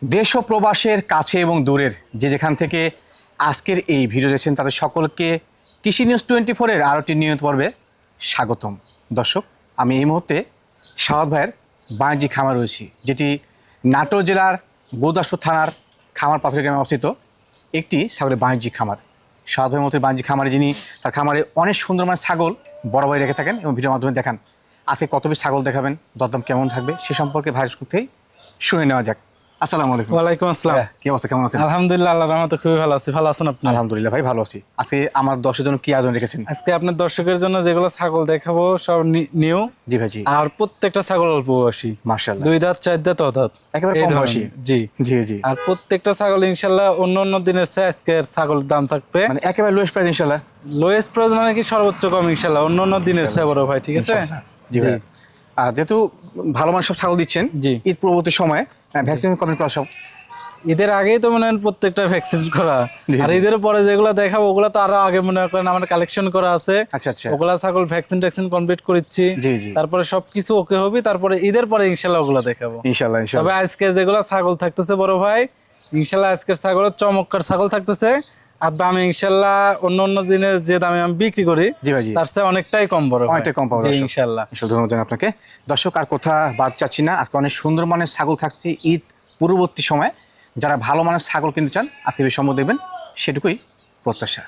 দেশ ও প্রবাসের কাছে এবং দূরের যে যেখান থেকে আজকের এই ভিডিও দেখছেন তাদের সকলকে কৃষি নিউজ 24-এর আরও একটি নিয়মিত পর্বে স্বাগতম। দর্শক, আমি এই মুহূর্তে শাহাদ ভাইয়ের বাণিজ্যিক খামার রয়েছি, যেটি নাটোর জেলার গুরুদাসপুর থানার খামার পাথর গ্রামে অবস্থিত একটি ছাগলের বাণিজ্যিক খামার। শাহাদ ভাইয়ের মতো বাণিজ্যিক খামারে যিনি তার খামারে অনেক সুন্দর মানে ছাগল বরাবরই রেখে থাকেন এবং ভিডিওর মাধ্যমে দেখান। আজকে কত বেশি ছাগল দেখাবেন, দরদাম কেমন থাকবে সে সম্পর্কে ভাইয়ের থেকেই শুনে নেওয়া যাক। আসসালামু আলাইকুম। ওয়ালাইকুম আসসালাম। কি অবস্থা, কেমন আছেন? আলহামদুলিল্লাহ, আল্লাহর রহমতে খুবই ভালো আছি। ভালো আছেন আপনি? আলহামদুলিল্লাহ ভাই, ভালো আছি। আজকে আমার দর্শকের জন্য কি আয়োজন রেখেছেন? আজকে আপনার দর্শকের জন্য যেগুলো ছাগল দেখাবো সব নিউ। জি ভাই, জি। আর প্রত্যেকটা ছাগল অল্প বয়সী, মাশাআল্লাহ, 2 দাঁত 4 দাঁত অদাঁত, একেবারে কম বয়সী। জি জি জি। আর প্রত্যেকটা ছাগল ইনশাআল্লাহ অন্য দিনের চেয়ে আজকের ছাগলের দাম থাকবে মানে একেবারে লোয়েস্ট প্রাইস ইনশাআল্লাহ। লোয়েস্ট প্রাইস মানে কি সর্বোচ্চ কম ইনশাআল্লাহ অন্য দিনের চেয়ে বড় ভাই, ঠিক আছে? জি ভাই। আর যেহেতু ভালো মানের সব ছাগল দিচ্ছেন, জি। ঈদ পূর্ববর্তী সময় ভ্যাকসিন কমপ্লিট করা সব ঈদের আগেই তো মনে হয় প্রত্যেকটা ভ্যাকসিন করা, জি, আর জি। ঈদের পরে যেগুলো দেখাবো ওগুলো তো আরো আগে মনে করেন আমার কালেকশন করা আছে। আচ্ছা আচ্ছা। ওগুলা ছাগল ভ্যাকসিন কমপ্লিট করেছি। জি জি। তারপরে সবকিছু ওকে হবে, তারপরে ঈদের পরে ইনশাল্লাহ ওগুলা দেখাবো ইনশাআল্লাহ তবে ইনশাআল্লাহ। আজকে যেগুলো ছাগল থাকতেছে বড় ভাই, ইনশাল্লাহ আজকের ছাগলের চমৎকার ছাগল থাকতেছে। আর দামে ইনশাল্লাহ অন্য দিনে যে দামে আমি বিক্রি করি জি ভাই, জি। তার চেয়ে অনেকটাই কম বড় ভাই। অনেকটাই কম পাওয়া জি, যাচ্ছে ইনশাল্লাহ। ধন্যবাদ জানাই আপনাকে। দর্শক, আর কথা বাদ চাচ্ছি না, আজকে অনেক সুন্দর মানের ছাগল থাকছে ঈদ পূর্ববর্তী সময়। যারা ভালো মানের ছাগল কিনতে চান আজকে বেশ সম্ভব দেখবেন, সেটুকুই প্রত্যাশা।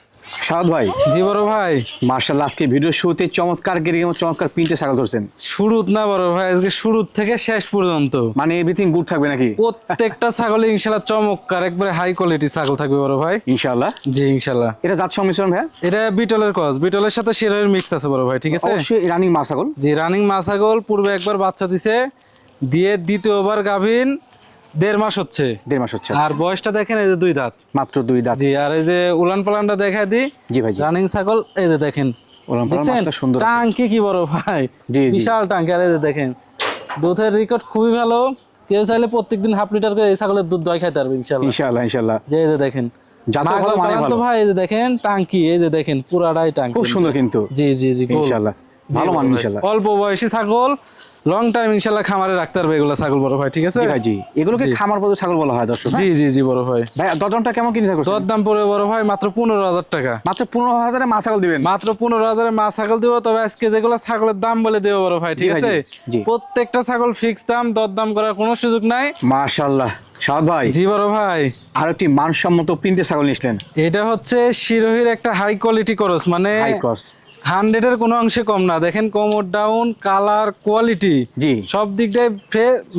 শাহাদ ভাই, জি বড় ভাই, মার্শাল্লাহ, আজকে ভিডিও শুরুতে চমৎকার গেরে চমৎকার পিঞ্চে ছাগল ধরছেন। শুরু না বড় ভাই, আজকে শুরু থেকে শেষ পর্যন্ত মানে এভরিথিং গুড থাকবে নাকি? প্রত্যেকটা ছাগলে ইনশাল্লাহ চমৎকার একবারে হাই কোয়ালিটি ছাগল থাকবে বড় ভাই। ইনশাআল্লাহ। জি ইনশাল্লাহ। এটা জাত সংমিশ্রণ ভাই? এটা বিটলের ক্রস, বিটলের সাথে শিরের মিক্স আছে বড় ভাই, ঠিক আছে? অবশ্যই রানিং মা ছাগল। জি রানিং মা ছাগল, পূর্বে একবার বাচ্চা দিছে, দিয়ে দ্বিতীয়বার গাভীন 1.5 মাস হচ্ছে। 1.5 মাস হচ্ছে। আর বয়সটা দেখেন, এই যে 2 দাঁত, মাত্র 2 দাঁত। জি। আর এই যে উলান পালানটা দেখা দিই, জি ভাই, জি। রানিং ছাগল, এই যে দেখেন, উলান পালান দেখছেন মাছটা সুন্দর আছে। টাঙ্কি কি বড় ভাই, জি, জি। বিশাল টাঙ্কি। আর এই যে দেখেন দুধের রেকর্ড খুবই ভালো। কেউ চাইলে প্রত্যেকদিন হাফ লিটার করে এই ছাগলের দুধ দই খাইতে পারবে ইনশাআল্লাহ। ইনশাআল্লাহ ইনশাআল্লাহ। যে এই যে দেখেন জাতও ভালো, মানে ভালো। তো ভাই, এই যে দেখেন টাঙ্কি, এই যে দেখেন পুরাটাই টাঙ্কি, খুব সুন্দর কিন্তু। জি জি জি, গোল। ইনশাআল্লাহ ভালো মান ইনশাআল্লাহ। অল্প বয়সী ছাগল, লং টাইম ইনশাআল্লাহ খামারে রাখতে পারবে এগুলা ছাগল বড় ভাই, ঠিক আছে? জি ভাই, জি। এগুলোকে খামার পদ্ধতি ছাগল বলা হয় দর্শক। জি জি জি বড় ভাই। ভাই দরদামটা কেমন কিনে থাকো? তোর দাম পড়বে বড় ভাই মাত্র 15,000 টাকা। মাত্র 15,000-এ মা ছাগল দিবেন? মাত্র 15,000-এ মা ছাগল দিব। তবে আজকে যেগুলো ছাগলের দাম বলে দেবো বড় ভাই, ঠিক জি ভাই, আছে? জি। প্রত্যেকটা ছাগল ফিক্স দাম, দরদাম করার কোনো সুযোগ নাই। মাশাআল্লাহ। শাহাদ ভাই, জি বড় ভাই, আর একটি মানসম্মত প্রিন্টে ছাগল নিয়েছিলেন। এটা হচ্ছে শিরোহির একটা হাই কোয়ালিটি ক্রস, মানে হাই ক্রস। 100-এর কোনো অংশে কম না। দেখেন কোমর ডাউন, কালার, কোয়ালিটি, জি। সব দিক দিয়ে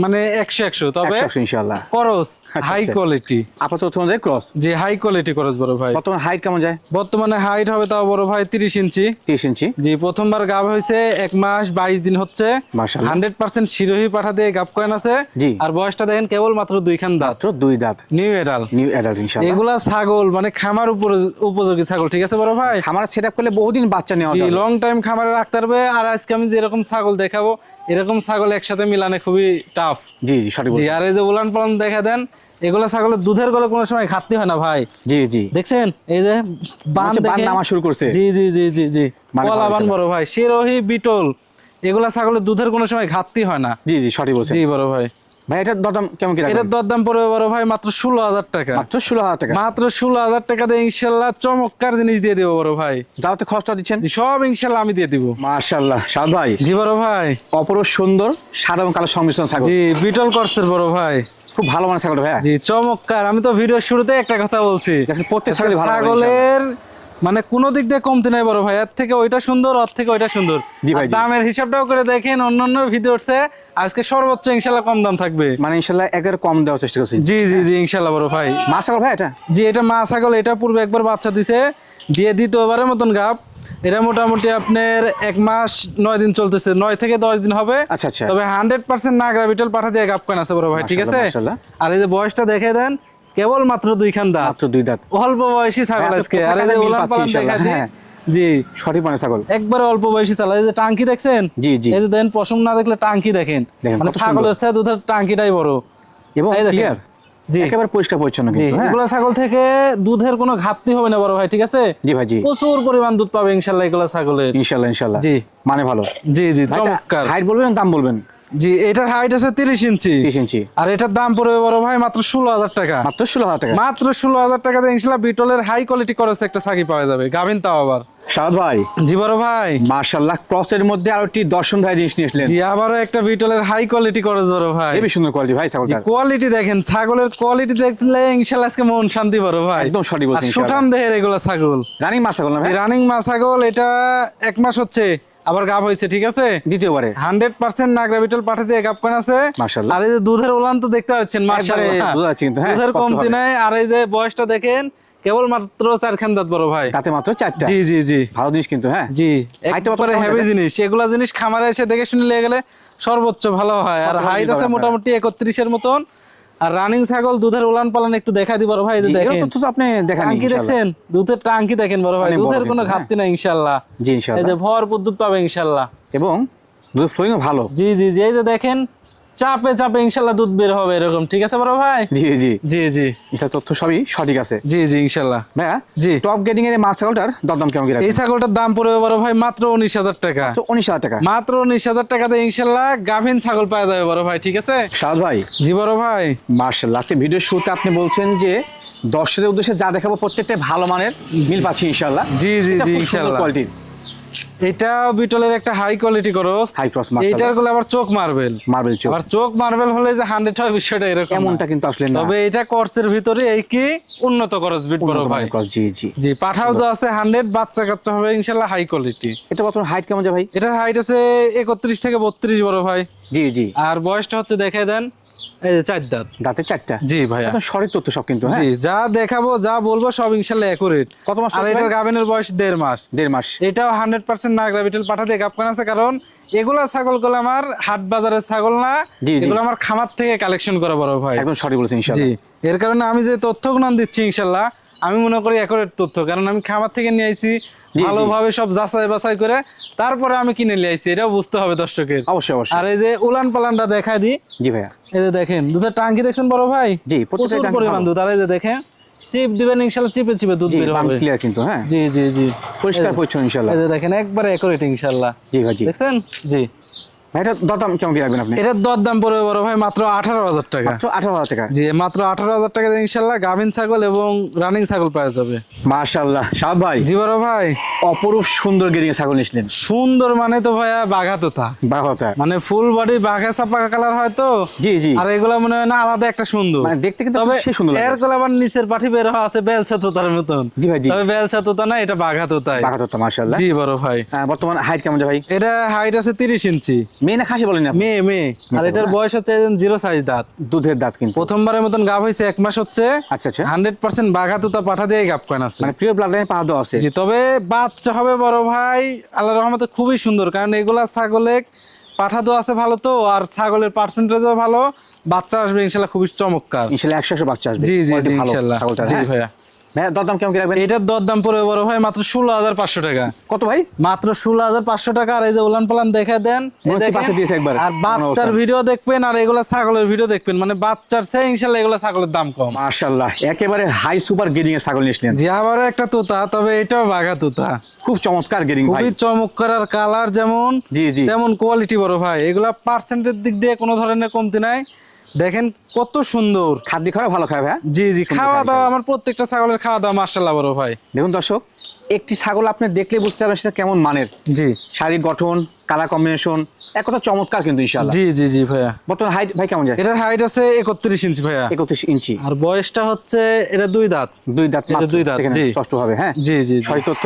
মানে 100 তবে 100 ইনশাআল্লাহ। ক্রস আচ্ছা, হাই আচ্ছা। কোয়ালিটি। আপাতত অনুযায়ী ক্রস। যে হাই কোয়ালিটি ক্রস বড় ভাই। বর্তমান হাইট কেমন যায়? বর্তমানে হাইট হবে তাও বড় ভাই 30 ইঞ্চি। 30 ইঞ্চি। জি, প্রথমবার গাব হয়েছে 1 মাস 22 দিন হচ্ছে। মাশাআল্লাহ। 100% শিরোহী পাঠা দিয়ে গাব কয়েন আছে। জি। আর বয়সটা দেখেন কেবল মাত্র 2 খান দাঁত, মাত্র 2 দাঁত। নিউ এডাল। নিউ অ্যাডাল্ট ইনশাআল্লাহ। এগুলা ছাগল মানে খামার উপযোগী ছাগল, ঠিক আছে বড় ভাই? খামার সেটআপ করলে বহুদিন বাচ্চা নেওয়া জি, যাবে। লং টাইম খামারে রাখতে পারবে। আর আজকে আমি যেরকম ছাগল দেখাবো এরকম ছাগল একসাথে মিলানে খুবই টাফ। জি জি, সঠিক জি। বলছেন। আর এই যে উলান পালান দেখা দেন, এগুলা ছাগলের দুধের গলে কোনো সময় ঘাটতি হয় না ভাই। জি জি। দেখছেন এই যে বান বান দেখেন। নামা শুরু করছে। জি জি জি জি জি, মানে কলা বান বড় ভাই, শিরোহী, বিটল, এগুলা ছাগলের দুধের কোনো সময় ঘাটতি হয় না। জি জি, সঠিক বলছেন। জি বড় ভাই। ভাই এটার দরদাম কেমন কি রাখবেন? এটার দরদাম পড়বে বড় ভাই মাত্র 16,000 টাকা। মাত্র 16,000 টাকা। মাত্র 16,000 টাকা দিয়ে ইনশাল্লাহ চমৎকার জিনিস দিয়ে দেবো বড় ভাই। যাওতে খরচটা দিচ্ছেন? জি, সব ইনশাল্লাহ আমি দিয়ে দিব। মাশাআল্লাহ। শাহাদ ভাই, জি বড় ভাই। অপরূপ সুন্দর সাদা এবং কালো সংমিশ্রণ ছাগল। জি, বিটল করছেন বড় ভাই। খুব ভালো মানের ছাগল ভাই। জি চমৎকার। আমি তো ভিডিওর শুরুতে একটা কথা বলছি, দেখেন প্রত্যেক ছাগলই ভালো। ছাগলের মানে কোনো দিক দিয়ে কমতি নাই বড় ভাই। এর থেকে ওইটা সুন্দর, ওর থেকে ওইটা সুন্দর। জি ভাই, আর জি। দামের হিসাবটাও করে দেখেন, অন্যান্য ভিডিওতে আজকে সর্বোচ্চ ইনশাল্লাহ কম দাম থাকবে। মানে ইনশাআল্লাহ একের কম দেওয়ার চেষ্টা করছি। জি জি জি ইনশাল্লাহ বড় ভাই। মা ছাগল ভাই এটা? জি, এটা মা ছাগল। এটা পূর্বে একবার বাচ্চা দিছে, দিয়ে দ্বিতীয়বারের মতন গাব। এটা মোটামুটি আপনার 1 মাস 9 দিন চলতেছে, 9 থেকে 10 দিন হবে। আচ্ছা আচ্ছা। তবে 100% নাগরা বিটল পাঠা দিয়ে গাব কয়েন আছে বড় ভাই, ঠিক আছে? মাশাআল্লাহ। আর এই যে বয়সটা দেখে দেন, কেবল মাত্র 2 খান দাঁত, মাত্র 2 দাঁত। অল্প বয়সী ছাগল হ্যাঁ, আজকে। তো আর এই যে মিল উলান পাচ্ছি পালান দেখা ইনশাআল্লাহ। দিই। হ্যাঁ। জি, সঠিক মানের ছাগল। একবার অল্প বয়সী ছাগল। এই যে টাঙ্কি দেখছেন? জি, জি। এই যে দেন পশম না দেখলে টাঙ্কি দেখেন, দেখেন মানে কত সুন্দর। ছাগলের চেয়ে দুধের টাঙ্কিটাই বড়। এবং এই দেখেন। ক্লিয়ার। জি একেবারে পরিষ্কার পরিচ্ছন্ন জি, কিন্তু। হ্যাঁ এগুলা ছাগল থেকে দুধের কোনো ঘাটতি হবে না বড় ভাই, ঠিক আছে? জি ভাই, জি। প্রচুর পরিমাণ দুধ পাবে ইনশাল্লাহ এগুলা ছাগলের। ইনশাআল্লাহ ইনশাআল্লাহ। জি মানে ভালো। জি জি চমৎকার। হাইট বলবেন, দাম বলবেন? জি এটার হাইট আছে 30 ইঞ্চি 30 ইঞ্চি আর এটার দাম পড়বে বড় ভাই মাত্র 16,000 টাকা। মাত্র 16,000 টাকা। মাত্র 16,000 টাকাতে ইনশাআল্লাহ বিটলের হাই কোয়ালিটি করছে একটা ছাগি পাওয়া যাবে, গাভিন তাও আবার। সাদ ভাই জি বড় ভাই, মাশাআল্লাহ ক্রসের মধ্যে আরো একটি দর্শন ভাই জিনিস নিয়ে আসলেন। জি আবারও একটা বিটলের হাই কোয়ালিটি করছে বড় ভাই। হেবি সুন্দর কোয়ালিটি ভাই ছাগলটা। কোয়ালিটি দেখেন, ছাগলের কোয়ালিটি দেখলে ইনশাআল্লাহ আজকে মন শান্তি বড় ভাই। একদম সঠিক বলছেন আর সুঠাম দেহের এগুলা ছাগল, রানিং মাছ ছাগল না ভাই? রানিং মা ছাগল। এটা 1 মাস হচ্ছে, আবার গাব হয়েছে, ঠিক আছে। দ্বিতীয়বারে 100% নাগরা বিটল পাঠা দিয়ে গাব কোন আছে মাশাআল্লাহ। আর এই যে দুধের উলান তো দেখতে পাচ্ছেন মাশাআল্লাহ, একবারে বোঝা যাচ্ছে কিন্তু, হ্যাঁ, দুধের কষ্ট কমতি হবে। নাই। আর এই যে বয়সটা দেখেন, কেবল মাত্র 4 খান দাঁত বড় ভাই। তাতে মাত্র 4টা। জি জি জি ভালো জিনিস কিন্তু, হ্যাঁ। জি হাইটটা কত একবারে কেমন হেভি আছে? জিনিস, এগুলা জিনিস খামারে এসে দেখে শুনে নিয়ে গেলে সর্বোচ্চ ভালো হয়। আর কত হাইট ভালো আছে দিতে মোটামুটি 31 এর মতন। আর রানিং ছাগল, দুধের উলান পালান একটু দেখা দি বড় ভাই, এই যে জি, দেখেন এগুলো তো আপনি দেখান টাঙ্কি দেখছেন, দুধের টাঙ্কি দেখেন বড় ভাই, অনেক বড় দুধের কোনো কিন্তু, ঘাটতি নাই ইনশাআল্লাহ। জি ইনশাআল্লাহ। এই যে ভরপুর দুধ পাবে ইনশাআল্লাহ। এবং দুধ ফ্লোইং ভালো। জি জি জি এই যে দেখেন, চাপে চাপে ইনশাআল্লাহ দুধ বের হবে এরকম, ঠিক আছে বড় ভাই। জি জি জি জি এটা তথ্য সবই সঠিক আছে জি জি ইনশাআল্লাহ। ভাইয়া। জি টপ গ্রেডিং এর মাছ ছাগলটার দরদাম কেমন কি এই রাখবেন? ছাগলটার দাম পড়বে বড় ভাই মাত্র 19,000 টাকা। তো 19,000 টাকা। মাত্র 19,000 টাকাতে ইনশাআল্লাহ গাভিন ছাগল পাওয়া যাবে বড় ভাই, ঠিক আছে। সাদ ভাই জি বড় ভাই, মাশাআল্লাহ, আজকে ভিডিওর শুরুতে আপনি বলছেন যে দর্শকদের উদ্দেশ্যে যা দেখাবো প্রত্যেকটা ভালো মানের মিল পাচ্ছি ইনশাআল্লাহ। জি জি জি ইনশাআল্লাহ। কোয়ালিটির এটাও বিটলের একটা হাই কোয়ালিটি করস, হাই ক্রস এইটার মাশাআল্লাহ। গুলো আবার চোখ মার্বেল। মার্বেল চোখ আবার চোখ মার্বেল হলে যে 100 হয় বিষয়টা এরকম এমনটা না। কিন্তু আসলে না। তবে এটা কোর্সের ভিতরে এই কি উন্নত করস বিট বড় উন্নত ভাই। মানের cross, জি জি। জি পাঠাও তো আছে 100, বাচ্চা কাচ্চা হবে ইনশাআল্লাহ হাই কোয়ালিটি। এটা কত হাইট কেমন যায় ভাই? এটার হাইট আছে 31 থেকে 32 বড় ভাই। জি জি। আর বয়সটা হচ্ছে দেখাই দেন, এই যে 4 দাঁত। দাঁতে 4টা। জি ভাইয়া, একদম সঠিক তথ্য সব কিন্তু, হ্যাঁ। জি যা দেখাবো যা বলবো সব ইনশাআল্লাহ একুরেট। কত মাস আর চলছে এটার ভাই? গাভিনের বয়স 1.5 মাস। 1.5 মাস। এটাও 100% নাগরা বিটল পাঠাতে গাবকান আছে, কারণ এগুলা ছাগলগুলো আমার হাট বাজারের ছাগল না, জি, জি। এগুলো আমার খামার থেকে কালেকশন করা বড় ভাই। একদম সঠিক বলেছেন জি ইনশাআল্লাহ। এর কারণে আমি যে তথ্যগুলো দিচ্ছি ইনশাআল্লাহ আমি মনে করি একুরেট তথ্য, কারণ আমি খামার থেকে নিয়ে আইছি জি। ভালোভাবে সব যাচাই বাছাই করে তারপরে আমি কিনে নিয়ে আইছি, এটাও বুঝতে হবে দর্শকের। অবশ্যই অবশ্যই। আর এই যে উলান পালানটা দেখাই দিই, জি ভাইয়া। এই যে দেখেন দুধের টাঙ্কি দেখছেন বড় ভাই, জি, প্রত্যেকটা প্রচুর টাঙ্কি পরিমাণ ভালো। দুধ। আর এই যে দেখেন চিপ দিবেন ইনশাআল্লাহ, চিপে চিপে দুধ জি বের হবে। ক্লিয়ার কিন্তু, হ্যাঁ। জি জি জি পরিষ্কার পরিচ্ছন্ন ইনশাআল্লাহ। এই যে দেখেন একবারে একুরেট ইনশাআল্লাহ। জি ভাই জি। দেখছেন জি। ভাই এটা দরদাম কেমন কি রাখবেন আপনি? এটার দর দাম পড়বে বড় ভাই মাত্র 18,000 টাকা। মাত্র 18,000 টাকা। জি মাত্র 18,000 টাকা দিয়ে ইনশাআল্লাহ গাভিন ছাগল এবং রানিং ছাগল পাওয়া যাবে। মাশাআল্লাহ সাদ ভাই জি বড় ভাই, অপরূপ সুন্দর গেরিং ছাগল নিয়েছিলেন। সুন্দর মানে তো ভাইয়া বাঘা তোতা, বাঘতা। মানে ফুল বডি বাঘা চাপা কালার হয় তো। জি জি। আর এগুলা মনে হয় না আলাদা একটা সুন্দর, মানে দেখতে কিন্তু তবে সেই সুন্দর লাগে। এর গুলো আবার নিচের পাঠি বের হওয়া আছে বেলছা তোতার মতন। জি ভাই জি। তবে বেলছা তোতা না, এটা বাঘা তোতাই। বাঘতা মাশাআল্লাহ। জি বড় ভাই, বর্তমান হাইট কেমন যায় ভাই? এটা হাইট আছে 30 ইঞ্চি। মেয়ে না খাসি বলেন আপনি? মেয়ে মেয়ে। আর এটার বয়স হচ্ছে 0 সাইজ দাঁত। দুধের দাঁত কিন্তু। প্রথমবারের মতন গাভ হয়েছে 1 মাস হচ্ছে। আচ্ছা আচ্ছা। 100% বাঘা তোতা পাঠা দিয়ে গাভ কয়েন আছে। মানে প্রিয় ব্লাড লাইন পাওয়া দেওয়া আছে। জি তবে বাচ্চা হবে বড় ভাই আল্লাহর রহমতে খুবই সুন্দর, কারণ এগুলা ছাগলে পাঠা তো আছে ভালো তো, আর ছাগলের পার্সেন্টেজও ভালো, বাচ্চা আসবে ইনশাআল্লাহ খুবই চমৎকার। ইনশাআল্লাহ 100 বাচ্চা আসবে। জি জি জি ভালো ইনশাআল্লাহ। ছাগলটা, জি হ্যাঁ। ভাইয়া, ভাইয়া দরদাম কেমন কি রাখবেন? এটার দর দাম পড়বে বড় ভাই মাত্র 16,500 টাকা। কত ভাই? মাত্র 16,500 টাকা। আর এই যে উলান পালান দেখে দেন, এই মনে হচ্ছে দেখেন। পাশে দিয়েছে একবার। আর বাচ্চার ভিডিও দেখবেন আর এগুলা ছাগলের ভিডিও দেখবেন, মানে বাচ্চার চেয়ে ইনশাআল্লাহ এগুলা ছাগলের দাম কম। মাশাআল্লাহ একেবারে হাই সুপার গেরিং এর ছাগল নিয়েছিলেন। জি আবারও একটা তোতা, তবে এটাও বাঘা তোতা। খুব চমৎকার গেরিং ভাই। খুবই চমৎকার, আর কালার যেমন জি জি। তেমন কোয়ালিটি বড় ভাই। এগুলা পার্সেন্টের দিক দিয়ে কোনো ধরনের কমতি নাই, দেখেন কত সুন্দর। খাদ্য খাওয়া ভালো খায় ভাই। জি জি খাওয়া দাওয়া আমার প্রত্যেকটা ছাগলের খাওয়া দাওয়া মাশাআল্লাহ বড় ভাই। দেখুন দর্শক, একটি ছাগল আপনি দেখলে বুঝতে পারবেন সেটা কেমন মানের। জি শারীরিক গঠন, কালার কম্বিনেশন এক কথা চমৎকার কিন্তু ইনশাআল্লাহ। জি জি জি ভাইয়া, বর্তমান হাইট ভাই কেমন যায়? এটার হাইট আছে 31 ইঞ্চি ভাইয়া। 31 ইঞ্চি। আর বয়সটা হচ্ছে এটা 2 দাঁত। দুই দাঁত এটা মাত্র। দুই দাঁত, দেখেন জি। ষষ্ঠ হবে, হ্যাঁ। জি জি জি। সঠিক তথ্য।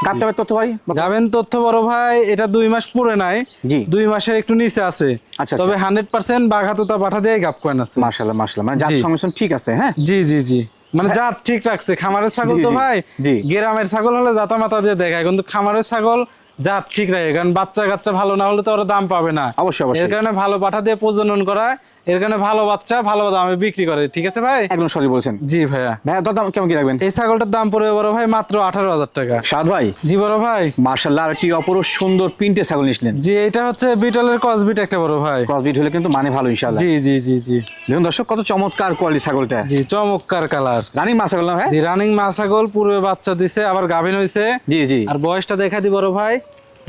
গাবটাবের তথ্য ভাই? গাবেন তথ্য বড় ভাই, এটা 2 মাস পুরে নাই। জি। 2 মাসের একটু নিচে আছে। আচ্ছা, তবে আচ্ছা। 100% বাঘা তোতা পাঠা দিয়ে গাব কয়েন আছে। মাশাআল্লাহ মাশাআল্লাহ, মানে জাত জি। সংমিশ্রণ ঠিক আছে, হ্যাঁ। জি জি জি, মানে জাত ঠিক রাখছে। খামারের ছাগল জি, তো জি, ভাই, জি। গ্রামের ছাগল হলে জাতা মাতা দিয়ে দেখায়, কিন্তু খামারের ছাগল জাত ঠিক রাখে, কারণ বাচ্চা কাচ্চা ভালো না হলে তো ওরা দাম পাবে না। অবশ্যই, অবশ্যই। এর কারণে ভালো পাঠা দিয়ে প্রজনন করায়, এর কারণে ভালো বাচ্চা ভালো দামে বিক্রি করে, ঠিক আছে ভাই। একদম সঠিক বলছেন জি ভাইয়া, ভাইয়া। দরদাম কেমন কি রাখবেন? এই ছাগলটার দাম পড়বে বড় ভাই মাত্র 18,000 টাকা। সাদ ভাই জি বড় ভাই, মাশাআল্লাহ আর একটি অপরূপ সুন্দর প্রিন্টের ছাগল নিয়েছিলেন। জি এটা হচ্ছে বিটলের কসবিট একটা বড় ভাই। ক্রসবিট হলে কিন্তু মানে ভালো ইনশাআল্লাহ। জি জি জি জি দেখুন দর্শক, কত চমৎকার কোয়ালিটি ছাগলটা। জি চমৎকার কালার। রানিং মাছ ছাগল না ভাই? জি রানিং মা ছাগল, পূর্বে বাচ্চা দিছে আবার গাভিন হইছে। জি জি। আর বয়সটা দেখা দি বড় ভাই,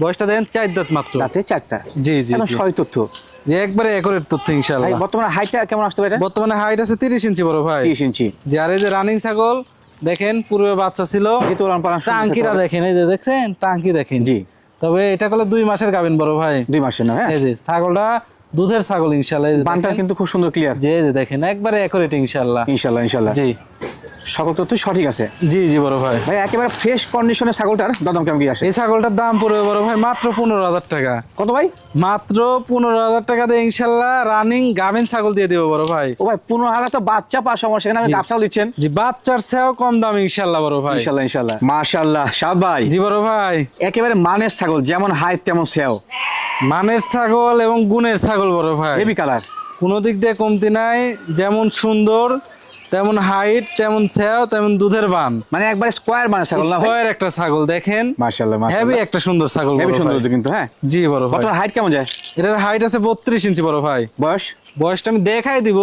বয়সটা দেখেন 4 দাঁত মাত্র। তাতে 4টা। জি জি একদম জি। সঠিক তথ্য। যে একবারে একরের তথ্য ভাই ইনশাআল্লাহ। বর্তমানে হাইটটা কেমন আসতে পারে? বর্তমানে হাইট আছে 30 ইঞ্চি বড় ভাই। 30 ইঞ্চি। যে আর এই যে রানিং ছাগল দেখেন, পূর্বে বাচ্চা ছিল, যেহেতু উলান পালান শুরু টাঙ্কিটা করতে হবে। দেখেন, এই যে দেখছেন টাঙ্কি দেখেন। জি। তবে এটা করলে 2 মাসের গাভিন বড় ভাই। 2 মাসের না? হ্যাঁ। এই যে ছাগলটা দুধের ছাগল ইনশাআল্লাহ। এই যে বানটা দেখেন। কিন্তু খুব সুন্দর ক্লিয়ার। যে এই যে দেখেন একবারে একরেট ইনশাআল্লাহ। ইনশাআল্লাহ ইনশাআল্লাহ। জি সকল তথ্য সঠিক আছে। জি জি বড় ভাই। ভাই একেবারে ফ্রেশ কন্ডিশনের ছাগলটার দাম কেমন কি আসে? এই ছাগলটার দাম পড়বে বড় ভাই মাত্র 15,000 টাকা। কত ভাই? মাত্র 15,000 টাকা দিয়ে ইনশাআল্লাহ রানিং গাভিন ছাগল দিয়ে দেবো বড় ভাই। ও ভাই 15,000 তো বাচ্চা পাওয়া সমস্যা, সেখানে আপনি গাব ছাগল দিচ্ছেন। জি বাচ্চার চেয়েও কম দাম ইনশাআল্লাহ বড় ভাই। ইনশাআল্লাহ ইনশাআল্লাহ। মাশাআল্লাহ শাহাদ ভাই, জি বড় ভাই। একেবারে মানের ছাগল, যেমন হাইট তেমন সেও, মানের ছাগল এবং গুণের ছাগল বড় ভাই। Heavy colour. কোনো দিক দিয়ে কমতি নাই, যেমন সুন্দর তেমন হাইট তেমন ছেও তেমন দুধের বান, মানে একবারে স্কয়ার মানের ছাগল না ভাই? স্কয়ার একটা ছাগল দেখেন। মাশাআল্লাহ হেভি মাশাআল্লাহ। একটা সুন্দর ছাগল হেভি বড় সুন্দর ভাই। কিন্তু। হ্যাঁ জি বড় ভাই। বর্তমানে হাইট কেমন যায়? এটার হাইট আছে 32 ইঞ্চি বড় ভাই। বয়স? বয়সটা আমি দেখাই দিব,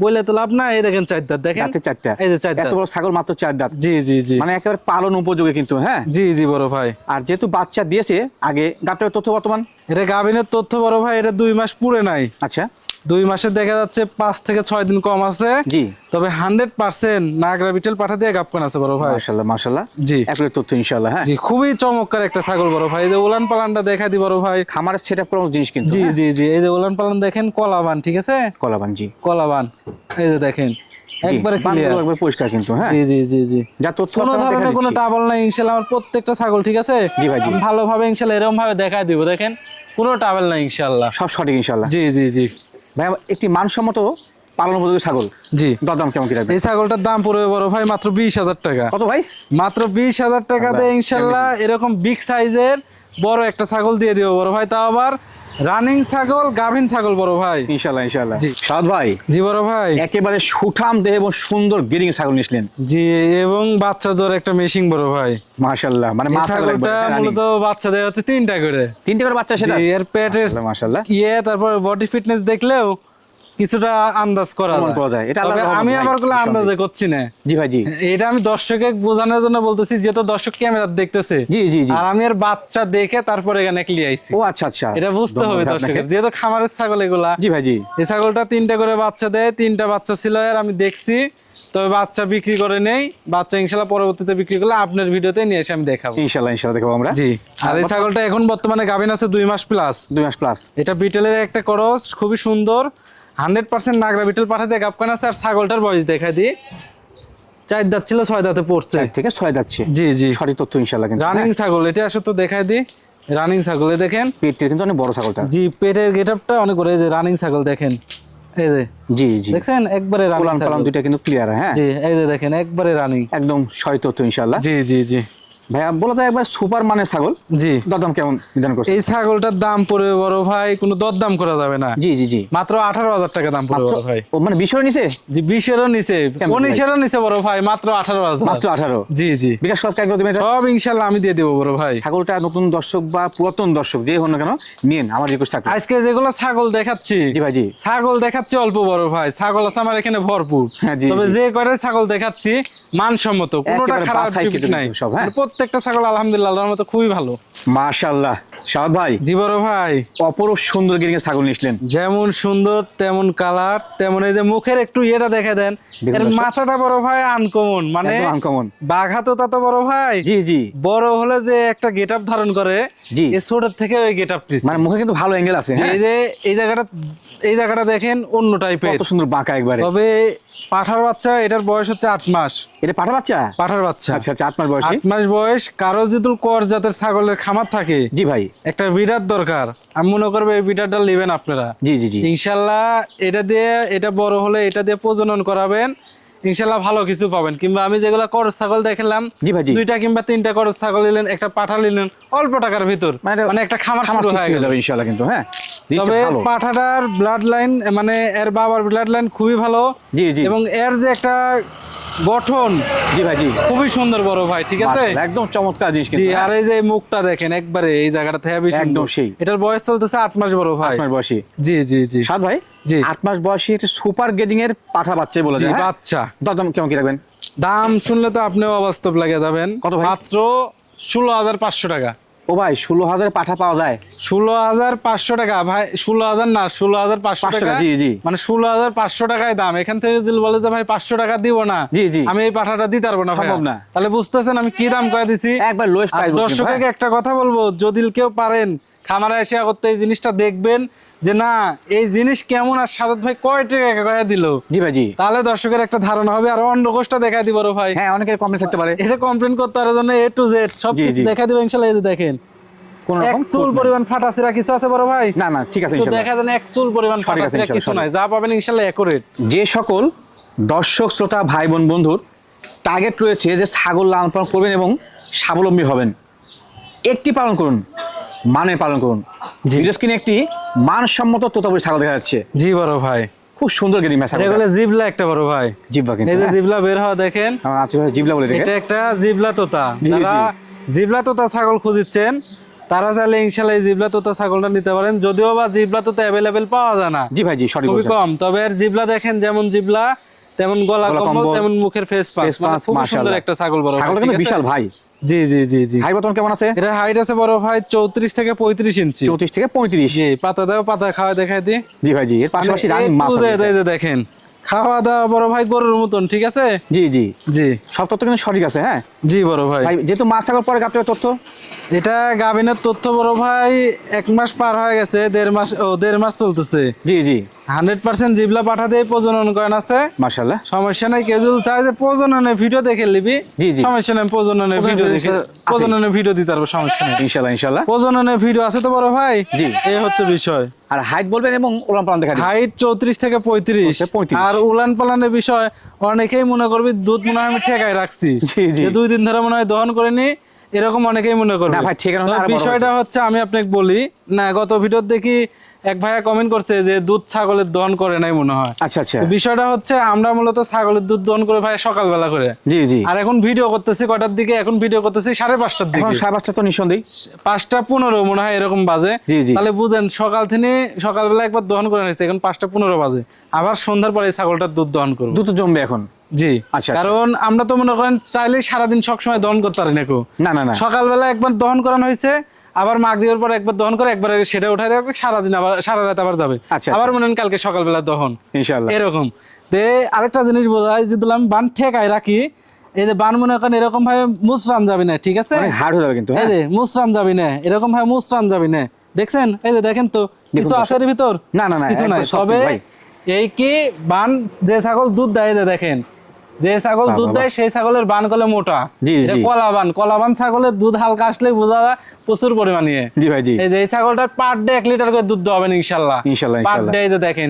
বলে তো লাভ না। এই দেখেন 4 দাঁত দেখেন। দাঁতে 4টা। এই যে 4 দাঁত। এত বড় ছাগল মাত্র 4 দাঁত। জি জি জি। মানে একেবারে পালন উপযোগী কিন্তু। হ্যাঁ জি জি বড় ভাই। আর যেহেতু বাচ্চা দিয়েছে আগে, গাবটার তথ্য বর্তমান? এটা গাভিনের তথ্য বড় ভাই, এটা 2 মাস পুরে নাই। আচ্ছা। 2 মাসে দেখা যাচ্ছে 5 থেকে 6 দিন কম আছে। জি। তবে 100% নাগরা বিটেল পাঠা দিয়ে গাবকান আছে বড় ভাই। মাশাআল্লাহ মাশাআল্লাহ। জি। একেবারে তথ্য ইনশাআল্লাহ। হ্যাঁ জি খুবই চমৎকার একটা ছাগল বড় ভাই। এই যে উলান পালানটা দেখা দি বড় ভাই। খামারের সেটা পুরো জিনিস কিন্তু। জি হ্যাঁ? জি জি। এই যে উলান পালান দেখেন, কলাবান, ঠিক আছে? কলাবান। জি। কলাবান এই যে দেখেন একবারে ক্লিয়ার। একবার পরিষ্কার কিন্তু। হ্যাঁ জি জি জি জি। যা তথ্য কোনো আপনারা ধরনের দেখা কোনো দিচ্ছি। টাবল নাই ইনশাআল্লাহ। আমার প্রত্যেকটা ছাগল ঠিক আছে। জি ভাই, জি। আমি ভালোভাবে ইনশাআল্লাহ এরকম ভাবে দেখাই দিব, দেখেন কোনো টাবল নাই ইনশাআল্লাহ। সব সঠিক ইনশাআল্লাহ। জি জি জি। ভাই একটি মানসম্মত পালন উপযোগী ছাগল, জি। দাম কেমন কি রাখবেন? এই ছাগলটার দাম পড়বে বড় ভাই মাত্র 20,000 টাকা। কত ভাই? মাত্র 20,000 টাকা দিয়ে ইনশাআল্লাহ এরকম বিগ সাইজের বড় একটা ছাগল দিয়ে দিব বড় ভাই। তাও আবার রানিং ছাগল, গাভিন ছাগল বড় ভাই। ইনশাআল্লাহ ইনশাআল্লাহ। জি। শাহাদ ভাই জি বড় ভাই। একেবারে সুঠাম দেহ এবং সুন্দর গিরিং ছাগল নিছিলেন। জি এবং বাচ্চা দর একটা মেশিং বড় ভাই। মাশাআল্লাহ। মানে এই মা ছাগল ছাগলটা মূলত বাচ্চা দেয় হচ্ছে 3টা করে। 3টা করে বাচ্চা সেটা? জি, এর পেটের মাশাআল্লাহ। তারপর বডি ফিটনেস দেখলেও কিছুটা আন্দাজ করা অনুমান করা যায়। এটা তবে আল্লাহর রহমত আমি ভাই, আবার গুলো নিঃসন্দেহে। আন্দাজে করছি না। জি ভাই জি। এটা আমি দর্শকে বোঝানোর জন্য বলতেছি, যেহেতু দর্শক ক্যামেরা দেখতেছে। জি জি জি। আর আমি এর বাচ্চা দেখে তারপরে এখানে ক্লিয়ার আইছি। ও আচ্ছা আচ্ছা। এটা বুঝতে হবে ধন্যবাদ দর্শকের, আপনাকে। যেহেতু খামারের ছাগল এগুলা। জি ভাই জি। এই ছাগলটা 3টা করে বাচ্চা দেয়, 3টা বাচ্চা ছিল আর আমি দেখছি। তবে বাচ্চা বিক্রি করে নেই, বাচ্চা ইনশাআল্লাহ পরবর্তীতে বিক্রি করলে আপনার ভিডিওতে নিয়ে এসে আমি দেখাবো। ইনশাআল্লাহ ইনশাআল্লাহ দেখবো আমরা। জি। আর এই ছাগলটা এখন বর্তমানে গাভিন আছে 2 মাস প্লাস। 2 মাস প্লাস। এটা বিটেলের একটা করস, খুবই সুন্দর 100% নাগরা বিটেল পাঠা দিয়ে গাবকান আছে। আর ছাগলটার বয়স দেখা দিই, 4 দাঁত ছিল 6 দাঁতে পড়ছে। 4 থেকে 6 যাচ্ছে। জি জি। সঠিক তথ্য ইনশাআল্লাহ কিন্তু। রানিং ছাগল এটা আসলে তো দেখাই দিই। রানিং ছাগলে দেখেন পেটটা কিন্তু অনেক বড় ছাগলটা। জি, পেটের গেটআপটা অনেক বড়। এই যে রানিং ছাগল দেখেন, এই যে জি জি। দেখছেন একবারে রানিং উলান পালান ছাগল। দুইটা কিন্তু ক্লিয়ার। হ্যাঁ জি এই যে দেখেন একবারে রানিং, একদম সঠিক তথ্য ইনশাআল্লাহ। জি জি জি। ভাইয়া বলো তো একবার সুপার মানের ছাগল, জি। দাম কেমন নির্ধারণ করছে? এই ছাগলটার দাম পড়বে বড় ভাই, কোনো দরদাম করা যাবে না। জি জি জি। মাত্র 18,000 টাকা দাম পড়বে বড় ভাই। ও মানে 20 নিচে? জি 20-এরও নিচে, কেমন 19-এরও নিচে বড় ভাই, মাত্র 18,000। মাত্র 18? জি জি। বিকাশ খরচ কাজ করতে সব ইনশাআল্লাহ আমি দিয়ে দেবো বড় ভাই। ছাগলটা নতুন দর্শক বা পুরাতন দর্শক যে হন না কেন নিন, আমার রিকোয়েস্ট থাকবে। আজকে যেগুলো ছাগল দেখাচ্ছি, জি ভাই জি। ছাগল দেখাচ্ছি অল্প বড় ভাই, ছাগল আছে আমার এখানে ভরপুর। হ্যাঁ, জি, তবে জি। যে করে ছাগল দেখাচ্ছি মানসম্মত, কোনোটা একেবারে খারাপ বাছাই টিপিক কৃত নাই সব, হ্যাঁ। প্রত্যেকটা ছাগল আলহামদুলিল্লাহ আল্লাহর মতো খুবই ভালো। মাশাআল্লাহ। শাহাদ ভাই জি বড় ভাই। অপরূপ সুন্দর গিরিং ছাগল নিছিলেন। যেমন সুন্দর তেমন কালার, তেমন এই যে মুখের একটু ইয়েটা দেখে দেন। দেখুন এর দর্শক। মাথাটা বড় ভাই আনকমন, মানে একদম আনকমন। বাঘা তো তা তো বড় ভাই। জি জি। বড় হলে যে একটা গেটআপ ধারণ করে, জি। এই ছোট থেকে ওই গেটআপটি, মানে মুখে কিন্তু ভালো অ্যাঙ্গেল আছে। হ্যাঁ এই যে এই জায়গাটা দেখেন অন্য টাইপের, কত সুন্দর বাঁকা একবারে। তবে পাঠার বাচ্চা, এটার বয়স হচ্ছে 8 মাস। এটা পাঠা বাচ্চা? পাঠার বাচ্চা আচ্ছা আচ্ছা। 8 মাস বয়সী। 8 মাস বয়স। কারো যদি কর জাতের ছাগলের খামার থাকে, জি ভাই। একটা বিডার দরকার, আমি মনে করবো এই বিডারটা নেবেন আপনারা। জি জি জি। ইনশাল্লাহ এটা দিয়ে, এটা বড় হলে এটা দিয়ে প্রজনন করাবেন, ইনশাল্লাহ ভালো কিছু পাবেন। কিংবা আমি যেগুলা করস ছাগল দেখালাম, জি ভাই জি। 2টা কিংবা 3টা করস ছাগল নিলেন, একটা পাঠা নিলেন অল্প টাকার ভিতর, মানে একটা খামার শুরু হয়ে সৃষ্টি গেল। যাবে ইনশাআল্লাহ কিন্তু। হ্যাঁ জিনিসটা তবে ভালো। পাঠাটার ব্লাড লাইন, মানে এর বাবার ব্লাড লাইন খুবই ভালো। জি জি। এবং এর যে একটা গঠন, জি ভাই জি। খুবই সুন্দর বড় ভাই, ঠিক আছে? মাশাআল্লাহ, একদম চমৎকার জিনিস জি। কিন্তু। আর এই যে মুখটা দেখেন একবারে এই জায়গাটা হেবি সুন্দর। একদম সেই। এটার বয়স চলতেছে 8 মাস বড় ভাই। 8 মাস বয়সী। জি জি জি। শাহাদ ভাই জি। 8 মাস বয়সী এটা সুপার গেডিং এর পাঠা বাচ্চাই বলা জি, যায়। হ্যাঁ? বাচ্চা। দাম কেমন কি রাখবেন? দাম শুনলে তো আপনিও অবাস্তব লাগে যাবেন। কত ভাই? মাত্র 16,500 টাকা। ও ভাই 16,000 পাঠা পাওয়া যায়? 16,500 টাকা ভাই, 16,000 না, 16,500 500 টাকা। টাকা, জি, জি। মানে 16,500 টাকায় দাম। এখান থেকে যদি বলে যে ভাই 500 টাকা দিব না, জি, জি। আমি এই পাঠাটা দিতে পারবো না, সম্ভব ভাইয়া। না। তাহলে বুঝতেছেন আমি কি দাম কয়ে দিছি। একবার লোয়েস্ট আর প্রাইস বলছেন দর্শককে ভাই। একটা কথা বলবো, যদি কেউ পারেন খামারে এসে করতে এই জিনিসটা দেখবেন যে না এই জিনিস কেমন, আর সাদাত ভাই কয় টাকা কয়ে দিল, জি ভাই, জি। তাহলে দর্শকের একটা ধারণা হবে। আর অন্য কোষটা দেখাই দিব রে ভাই। হ্যাঁ, অনেকের কমপ্লেন থাকতে পারে। এটা কমপ্লেন করতে পারার জন্য A to Z সব জি, কিছু জি। দেখাই দিব ইনশাআল্লাহ। এই যে দেখেন কোন এক রকম চুল পরিমাণ ফাটাছিরা কিছু আছে বড় ভাই? না, না, ঠিক আছে তো ইনশাআল্লাহ। দেখা যায় না, এক চুল পরিমাণ সঠিক আছে ফাটাছিরা ইনশাআল্লাহ, কিছু নাই, যা পাবেন ইনশাআল্লাহ একুরেট। যে সকল দর্শক শ্রোতা ভাই বোন বন্ধুর টার্গেট রয়েছে যে ছাগল লালন পালন করবেন এবং স্বাবলম্বী হবেন, একটি পালন করুন, মানের পালন করুন। ভিডিও স্ক্রিনে একটি মানসম্মত তোতাপুরি ছাগল দেখা যাচ্ছে, জি বড় ভাই, খুব সুন্দর গেরি ম্যাচ। এগুলো জিবলা একটা বড় ভাই, জিব্বা কিন্তু এই যে হ্যাঁ। জিবলা বের হওয়া দেখেন, আমার আচ্ছা জিবলা বলে এটাকে। এটা একটা জিবলা তোতা। জি, যারা জি। জিবলা তোতা ছাগল খুঁজছেন তারা চাইলে ইনশাআল্লাহ এই জিবলা তোতা ছাগলটা নিতে পারেন। যদিও বা জিবলা তোতা অ্যাভেলেবেল পাওয়া যায় না, জি ভাই, জি, সঠিক খুবই বলছেন। কম। তবে এর জিবলা দেখেন, যেমন জিবলা তেমন গলা গলা কম্বল, কম্বল, তেমন মুখের ফেস পাস, face মানে pass, খুবই সুন্দর মাশাআল্লাহ। একটা ছাগল বড় ভাই, ছাগলটা ঠিক কিন্তু আছে? বিশাল ভাই। জি জি জি জি। হাই বর্তমান কেমন আছে? এটা হাইট আছে বড় ভাই 34 থেকে 35 ইঞ্চি। 34 থেকে 35। জি, পাতা দাও, পাতা খাওয়া দেখাই দি। জি ভাই, জি। এর পাশাপাশি মানে রানিং A to মাছ Z, আছে। এই যে দেখেন খাওয়া দাওয়া বড় ভাই গরুর মতন, ঠিক আছে? জি, জি। জি সব তথ্য কিন্তু সঠিক আছে। হ্যাঁ জি বড় ভাই। ভাই, যেহেতু মাছ ছাগল পরে গাপটার তথ্য। এটা গাভিনের তথ্য বড় ভাই 1 মাস পার হয়ে গেছে, 1.5 মাস চলতেছে। জি, জি। 100% জিবলা পাঠা দিয়ে প্রজনন করেন আছে, মাশাআল্লাহ। সমস্যা নাই। কেউ যদি চায় যে প্রজননের ভিডিও দেখে নিবি, জি, জি। সমস্যা নাই, প্রজননের ভিডিও দেখে আছে। প্রজননের ভিডিও দিতে পারবো, সমস্যা নেই। ইনশাআল্লাহ, ইনশাআল্লাহ। প্রজননের ভিডিও আছে তো বড় ভাই। জি। এই হচ্ছে বিষয়। আর হাইট বলবেন এবং ওলান পালান দেখা দিন। হাইট 34 থেকে 35। 35। আর উলান পালানের বিষয় অনেকেই মনে করবি দুধ মনে হয় আমি ঠেকাই রাখছি, জি, জি। যে 2 দিন ধরে মনে হয় দহন করিনি, এরকম অনেকেই মনে করবে। না ভাই, ঠেকানো না, তো আরো বড় বিষয়টা হচ্ছে আমি আপনাকে বলি না, গত ভিডিওতে দেখি এক ভাইয়া কমেন্ট করছে যে দুধ ছাগলের দহন করে নাই মনে হয়। আচ্ছা, আচ্ছা। তো বিষয়টা হচ্ছে আমরা মূলত ছাগলের দুধ দহন করে ভাই সকালবেলা করে। জি, জি। আর এখন ভিডিও করতেছি কয়টার দিকে? এখন ভিডিও করতেছি 5:30টার দিকে। এখন 5:30 তো নিঃসন্দেহে। 5:15 মনে হয় এরকম বাজে। জি, জি। তাহলে বুঝেন সকালবেলা একবার দহন করে নিচ্ছে, এখন 5:15 বাজে, আবার সন্ধ্যার পরে এই ছাগলটার দুধ দহন করবো। দ্রুত জমবে এখন। জি, আচ্ছা। কারণ আমরা তো মনে করেন চাইলে সারাদিন সবসময় দহন করতে পারি না। না, না, না। সকালবেলা একবার দহন করানো হয়েছে, আবার মাগরিবের পর একবার দহন করে একবার সেটা উঠাই দেবে, সারাদিন আবার সারা রাত আবার যাবে, আচ্ছা। আবার মনে হয় কালকে সকালবেলা দহন, ইনশাআল্লাহ। এরকম। তে আরেকটা জিনিস বোঝায়, যদি আমি বান ঠেকাই রাখি, এই যে বান মনে করেন এরকম ভাবে মুচরান যাবি না, ঠিক আছে? অনেক হার্ড হয়ে যাবে কিন্তু। এই হ্যাঁ। যে মুচরান যাবি না, এরকম ভাবে মুচরান যাবি না। দেখছেন, এই যে দেখেন তো কিছু আছে এর ভিতর? না, না, না, কিছু নাই। একদম সঠিক তবে ভাই। এই কি বান, যে ছাগল দুধ দেয়, এই যে দেখেন, যে ছাগল দুধ দেয় সেই ছাগলের বান কলে মোটা। জি, এটা জি। কলাবান ছাগলের দুধ হালকা আসলে বোঝা যায় প্রচুর পরিমাণে। জি ভাই, জি। এই যে এই ছাগলটার পার ডে 1 লিটার করে দুধ দেওয়া হবে ইনশাআল্লাহ। ইনশাআল্লাহ, পার ইনশাআল্লাহ। ডে এই যে দেখেন,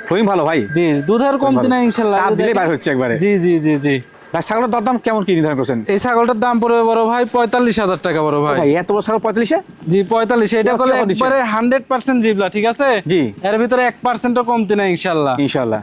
খুবই ভালো ভাই। জি, দুধের কমতি নাই ইনশাআল্লাহ। চাপ এই যে দিলেই দেখেন। বার হচ্ছে একবারে। জি জি জি জি। ভাই, ছাগলের দরদাম কেমন কি নির্ধারণ করছেন? এই ছাগলটার দাম পড়বে বড় ভাই 45,000 টাকা বড় ভাই। ভাই, এত বড় ছাগল 45-এ? জি 45। এটা কি করলে অফার দিচ্ছেন? একবারে 100% জিবলা, ঠিক আছে? জি। এর ভিতরে 1%ও কমতি নাই ইনশাআল্লাহ। ইনশাআল্লাহ।